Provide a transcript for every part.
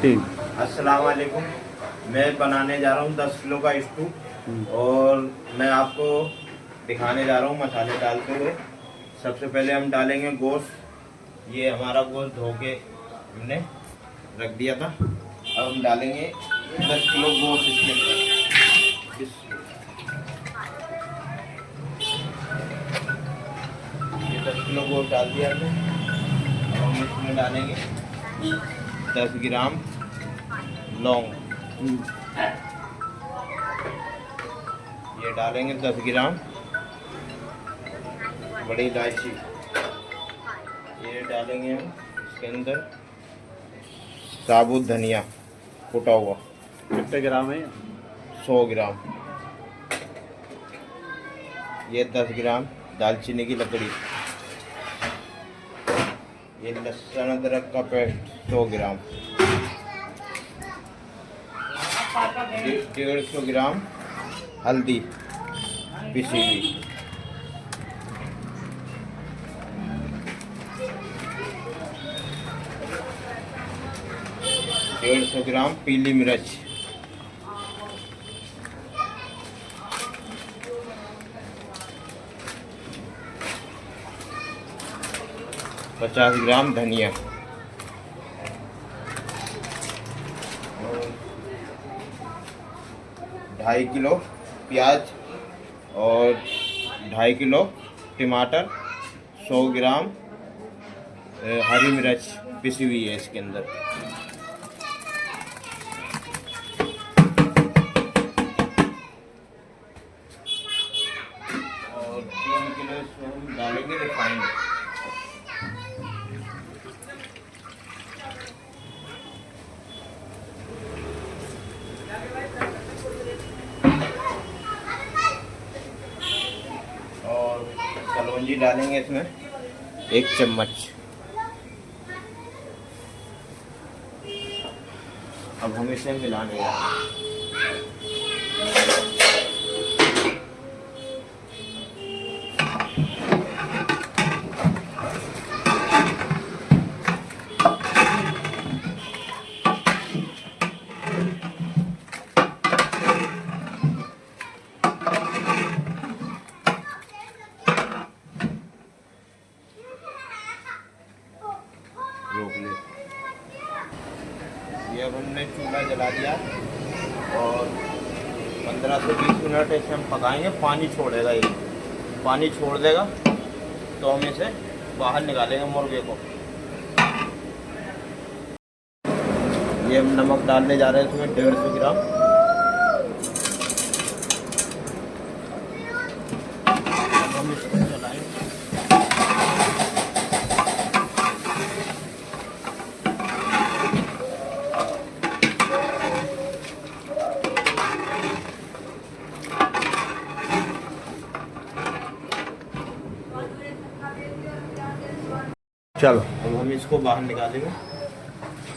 ठीक। अस्सलाम वालेकुम। मैं बनाने जा रहा हूँ 10 किलो का स्टू और मैं आपको दिखाने जा रहा हूँ मसाले डालते हुए। सबसे पहले हम डालेंगे गोश्त। ये हमारा गोश्त धो के हमने रख दिया था। अब हम डालेंगे 10 किलो गोश्त इसके अंदर। ये 10 किलो गोश्त डाल दिया हमने। अब हम इसमें डालेंगे 10 ग्राम लौंग। ये डालेंगे 10 ग्राम बड़ी इलायची। ये डालेंगे हम इसके अंदर साबुत धनिया कुटा हुआ। कितने ग्राम है? 100 ग्राम। ये 10 ग्राम दालचीनी की लकड़ी। ये लहसुन अदरक का पेस्ट 100 ग्राम। 150 ग्राम हल्दी पिसी हुई। डेढ़ 150 ग्राम पीली मिर्च। 50 ग्राम धनिया। और 2.5 किलो प्याज और 2.5 किलो टमाटर। 100 ग्राम हरी मिर्च पिसी हुई है इसके अंदर। और 3 किलो इसमें हम डालेंगे रिफाइंड। और कलौंजी डालेंगे इसमें 1 चम्मच। अब हम इसे मिलाने जा रहे हैं। रोक ले। ये अब हमने चूल्हा जला दिया और 15 से 20 मिनट इसे हम पकाएंगे। पानी छोड़ेगा, ये पानी छोड़ देगा तो हम इसे बाहर निकालेंगे मुर्गे को। ये हम नमक डालने जा रहे हैं इसमें 150 ग्राम। अब हम इसको चलाएंगे। चलो अब हम इसको बाहर निकालेंगे,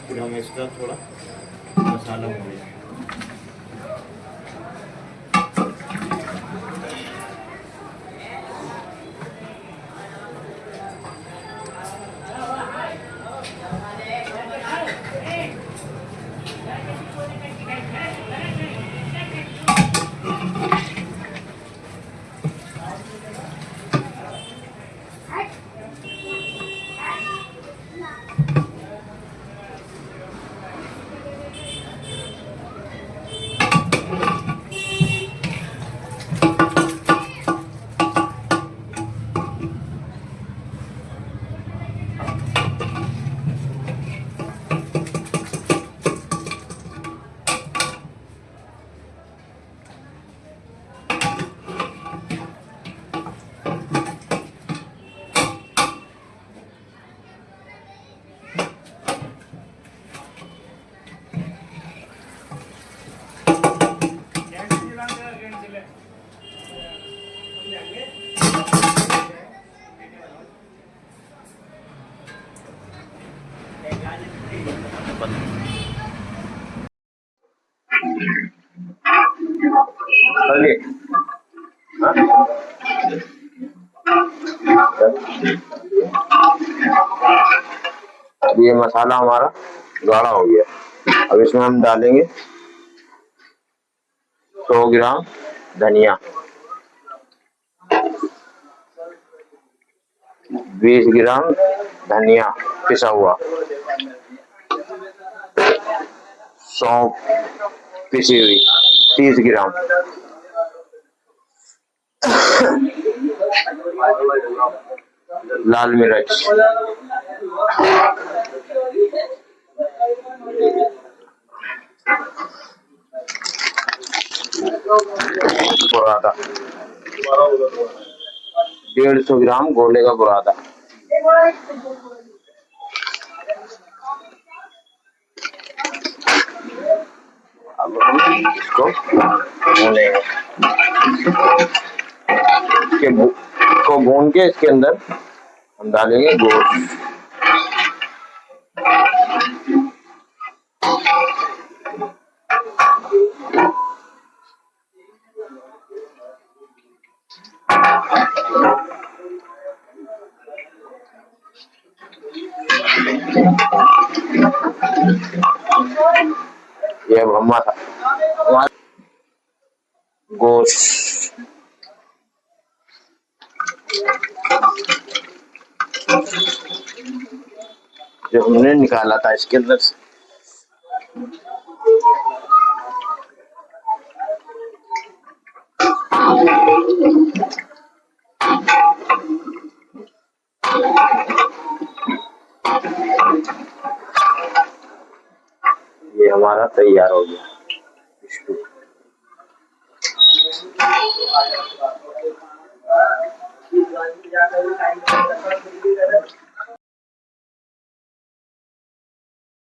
फिर हम इसका थोड़ा मसाला भूनेंगे। अब ये मसाला हमारा गाढ़ा हो गया। अब इसमें हम डालेंगे 100 ग्राम धनिया, 20 ग्राम धनिया पिसा हुआ, सौंफ पिसी हुई 30 ग्राम, लाल मिर्च, बुरादा 150 ग्राम गोले का बुरादा, अब हम इसको भूनेंगे। इसको भून के इसके अंदर हम डालेंगे गोश्त, ये अब हमारा गोश्त जो हमने निकाला था इसके अंदर से, ये हमारा तैयार हो गया।